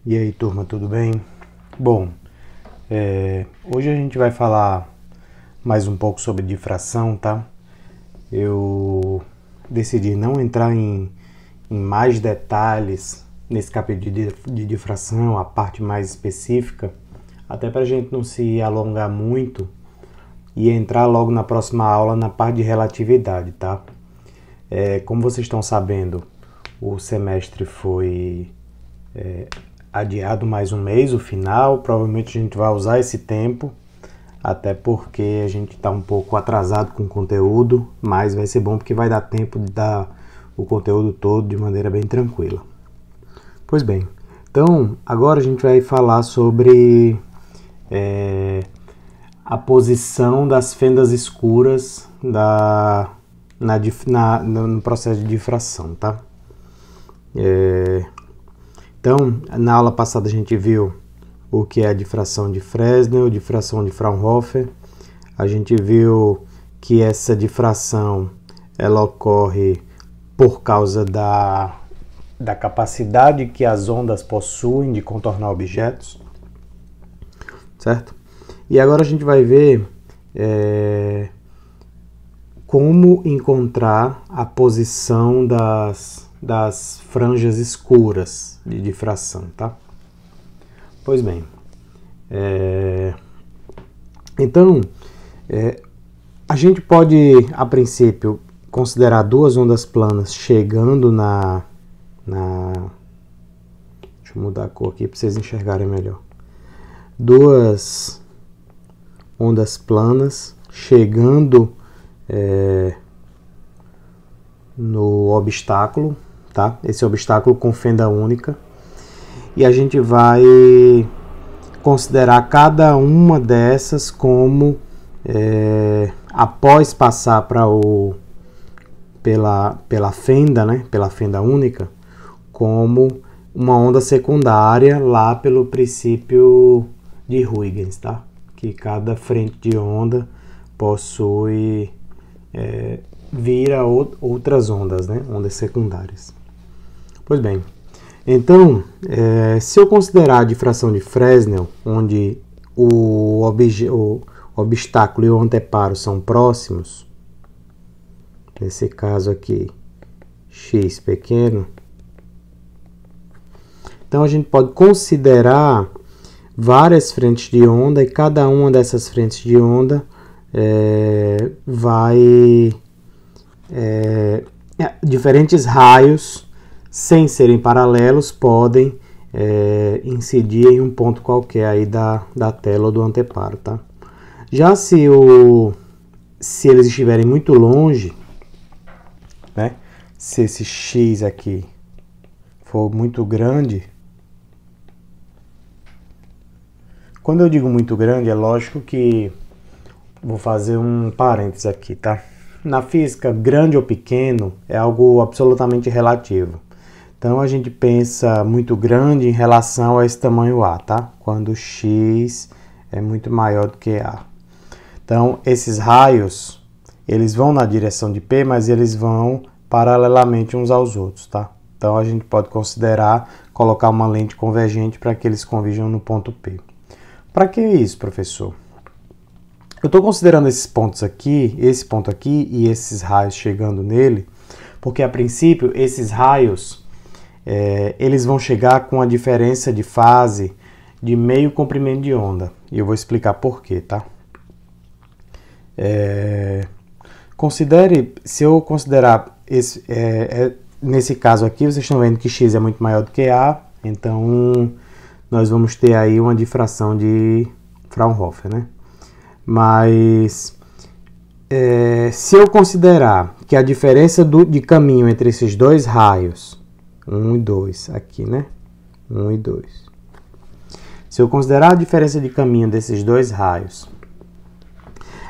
E aí, turma, tudo bem? Bom, hoje a gente vai falar mais um pouco sobre difração, tá? Eu decidi não entrar em mais detalhes nesse capítulo de difração, a parte mais específica, até para a gente não se alongar muito e entrar logo na próxima aula na parte de relatividade, tá? Como vocês estão sabendo, o semestre foi adiado mais um mês, o final. Provavelmente a gente vai usar esse tempo, até porque a gente está um pouco atrasado com o conteúdo, mas vai ser bom porque vai dar tempo de dar o conteúdo todo de maneira bem tranquila. Pois bem, então agora a gente vai falar sobre a posição das fendas escuras no processo de difração, tá? Então, na aula passada a gente viu o que é a difração de Fresnel, difração de Fraunhofer. A gente viu que essa difração ela ocorre por causa da capacidade que as ondas possuem de contornar objetos, certo? E agora a gente vai ver como encontrar a posição das franjas escuras de difração, tá? Pois bem, então a gente pode, a princípio, considerar duas ondas planas chegando deixa eu mudar a cor aqui para vocês enxergarem melhor. Duas ondas planas chegando no obstáculo, tá? Esse obstáculo com fenda única, e a gente vai considerar cada uma dessas como após passar pela fenda, né? Pela fenda única, como uma onda secundária lá pelo princípio de Huygens, tá? Que cada frente de onda possui vira outras ondas, né? Ondas secundárias. Pois bem, então, se eu considerar a difração de Fresnel, onde o obstáculo e o anteparo são próximos, nesse caso aqui, x pequeno, então a gente pode considerar várias frentes de onda, e cada uma dessas frentes de onda diferentes raios, sem serem paralelos, podem incidir em um ponto qualquer aí da tela ou do anteparo, tá? Já se eles estiverem muito longe, né? Se esse x aqui for muito grande, quando eu digo muito grande, é lógico que vou fazer um parênteses aqui, tá? Na física, grande ou pequeno é algo absolutamente relativo. Então a gente pensa muito grande em relação a esse tamanho A, tá? Quando x é muito maior do que A. Então esses raios, eles vão na direção de P, mas eles vão paralelamente uns aos outros, tá? Então a gente pode considerar colocar uma lente convergente para que eles converjam no ponto P. Para que isso, professor? Eu estou considerando esses pontos aqui, esse ponto aqui e esses raios chegando nele, porque a princípio esses raios eles vão chegar com a diferença de fase de meio comprimento de onda. E eu vou explicar por quê, tá? Se eu considerar nesse caso aqui, vocês estão vendo que x é muito maior do que A, então nós vamos ter aí uma difração de Fraunhofer, né? Mas se eu considerar que a diferença de caminho entre esses dois raios, 1 e 2, aqui, né? 1 e 2. Se eu considerar a diferença de caminho desses dois raios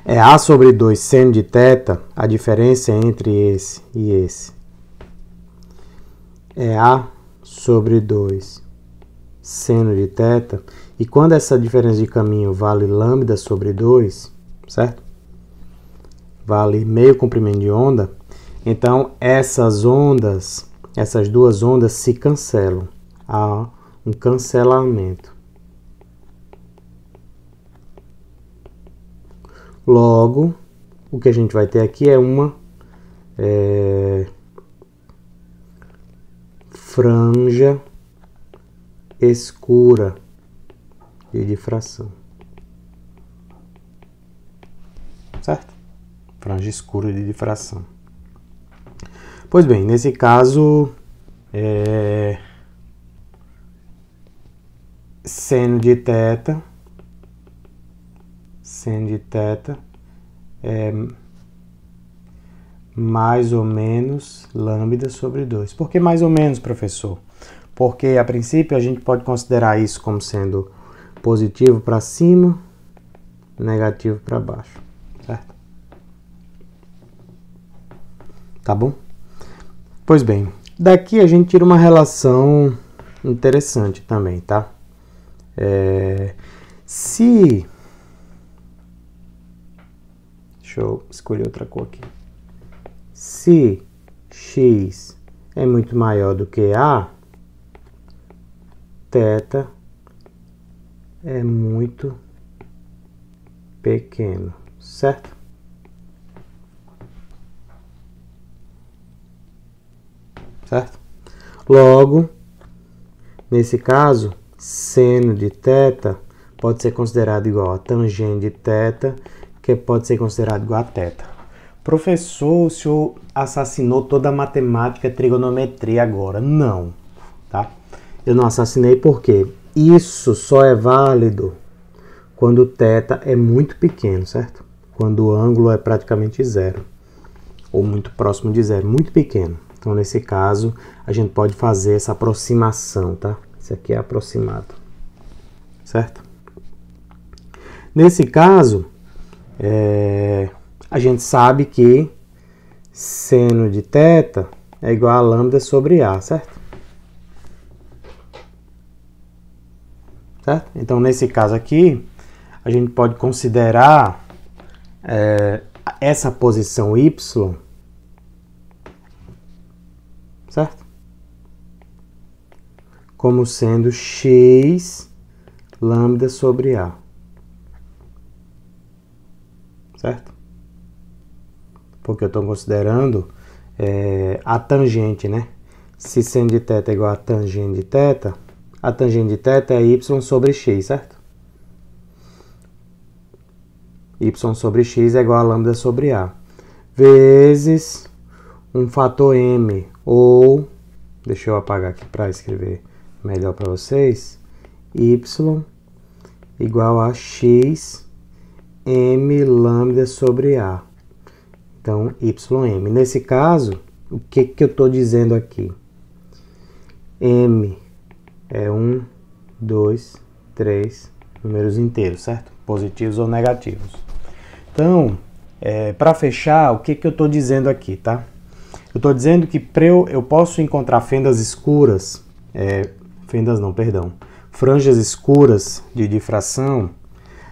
é A sobre 2 seno de θ, a diferença entre esse e esse é A sobre 2 seno de θ, e quando essa diferença de caminho vale lambda sobre 2, certo? Vale meio comprimento de onda, então essas duas ondas se cancelam. A um cancelamento. Logo, o que a gente vai ter aqui é uma franja escura de difração. Certo? Franja escura de difração. Pois bem, nesse caso, seno de θ é mais ou menos lambda sobre 2. Por que mais ou menos, professor? Porque, a princípio, a gente pode considerar isso como sendo positivo para cima, negativo para baixo, certo? Tá bom? Pois bem, daqui a gente tira uma relação interessante também, tá? Deixa eu escolher outra cor aqui. Se x é muito maior do que a, θ é muito pequeno, certo? Certo? Logo, nesse caso, seno de θ pode ser considerado igual a tangente de θ, que pode ser considerado igual a θ. Professor, o senhor assassinou toda a matemática e trigonometria agora. Não, tá? Eu não assassinei porque isso só é válido quando θ é muito pequeno, certo? Quando o ângulo é praticamente zero, ou muito próximo de zero, muito pequeno. Então, nesse caso, a gente pode fazer essa aproximação, tá? Isso aqui é aproximado, certo? Nesse caso, a gente sabe que seno de θ é igual a lambda sobre A, certo? Certo? Então, nesse caso aqui, a gente pode considerar essa posição y, certo? Como sendo x lambda sobre A. Certo? Porque eu estou considerando a tangente, né? Se seno de θ é igual a tangente de θ, a tangente de θ é y sobre x, certo? Y sobre x é igual a lambda sobre A. Vezes um fator m, ou, deixa eu apagar aqui para escrever melhor para vocês, y igual a x m lambda sobre A. Então, ym. Nesse caso, o que eu estou dizendo aqui? M é 1, 2, 3 números inteiros, certo? Positivos ou negativos. Então, para fechar, o que eu estou dizendo aqui, tá? Eu estou dizendo que eu posso encontrar fendas escuras, franjas escuras de difração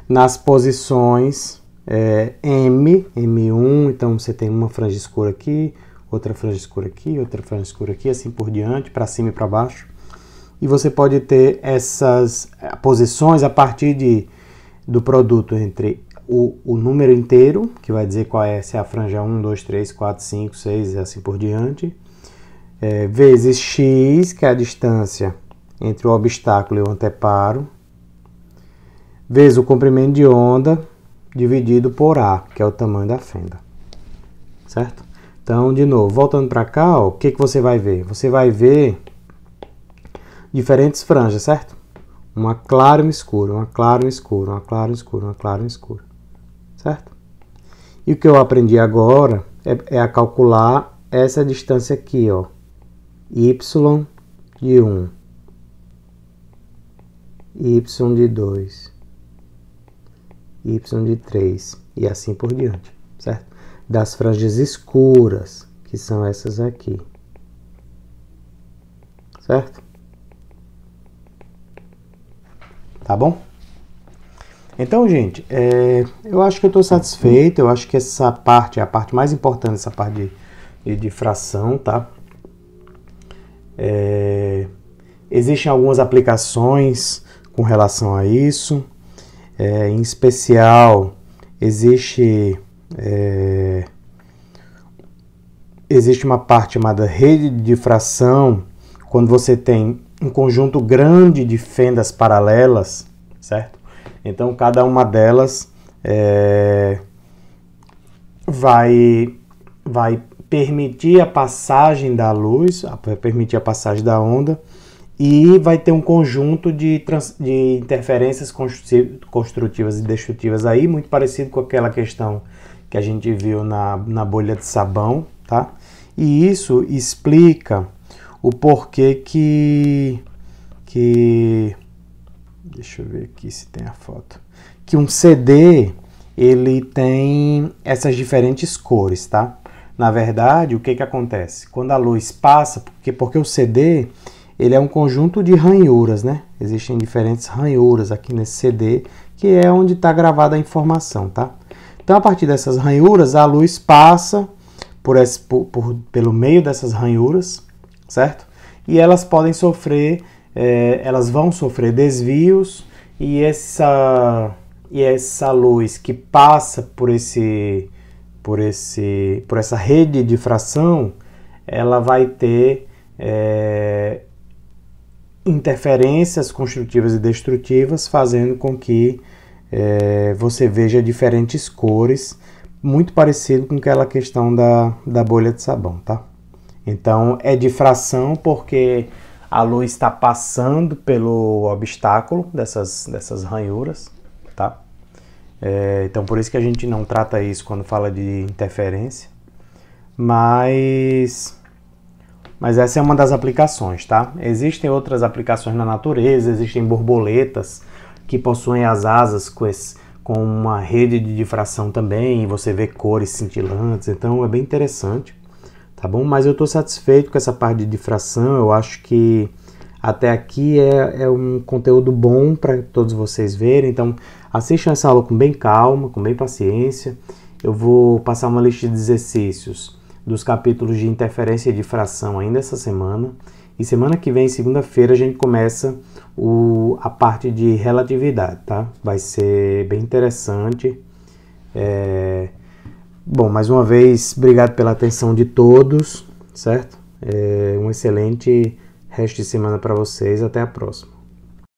nas posições M1, então você tem uma franja escura aqui, outra franja escura aqui, outra franja escura aqui, assim por diante, para cima e para baixo. E você pode ter essas posições a partir do produto entre o número inteiro, que vai dizer qual é, se é a franja 1, 2, 3, 4, 5, 6 e assim por diante, vezes x, que é a distância entre o obstáculo e o anteparo, vezes o comprimento de onda, dividido por A, que é o tamanho da fenda. Certo? Então, de novo, voltando para cá, o que você vai ver? Você vai ver diferentes franjas, certo? Uma clara e uma escura, uma clara e uma escura, uma clara e uma escura, uma clara e uma escura. Certo? E o que eu aprendi agora é a calcular essa distância aqui, ó. Y de 1, Y de 2, Y de 3 e assim por diante, certo? Das franjas escuras, que são essas aqui. Certo? Tá bom? Então, gente, eu acho que eu estou satisfeito. Eu acho que essa parte é a parte mais importante, essa parte de difração, tá? Existem algumas aplicações com relação a isso, em especial existe uma parte chamada rede de difração, quando você tem um conjunto grande de fendas paralelas, certo? Então cada uma delas vai permitir a passagem da luz, vai permitir a passagem da onda, e vai ter um conjunto de interferências construtivas e destrutivas aí, muito parecido com aquela questão que a gente viu na bolha de sabão, tá? E isso explica o porquê que deixa eu ver aqui se tem a foto, que um CD ele tem essas diferentes cores, tá? Na verdade, o que acontece? Quando a luz passa, porque o CD ele é um conjunto de ranhuras, né? Existem diferentes ranhuras aqui nesse CD, que é onde está gravada a informação, tá? Então, a partir dessas ranhuras, a luz passa pelo meio dessas ranhuras, certo? E elas podem sofrer, elas vão sofrer desvios, e essa luz que passa por essa rede de difração, ela vai ter interferências construtivas e destrutivas, fazendo com que você veja diferentes cores, muito parecido com aquela questão da bolha de sabão, tá? Então é difração porque a luz está passando pelo obstáculo dessas ranhuras, tá? Então por isso que a gente não trata isso quando fala de interferência, mas essa é uma das aplicações, tá? Existem outras aplicações na natureza, existem borboletas que possuem as asas com uma rede de difração também, e você vê cores cintilantes, então é bem interessante, tá bom? Mas eu estou satisfeito com essa parte de difração, eu acho que até aqui é um conteúdo bom para todos vocês verem, então assistam essa aula com bem calma, com bem paciência. Eu vou passar uma lista de exercícios dos capítulos de interferência e difração ainda essa semana, e semana que vem, segunda-feira, a gente começa a parte de relatividade, tá? Vai ser bem interessante. Bom, mais uma vez, obrigado pela atenção de todos, certo? Um excelente resto de semana para vocês, até a próxima.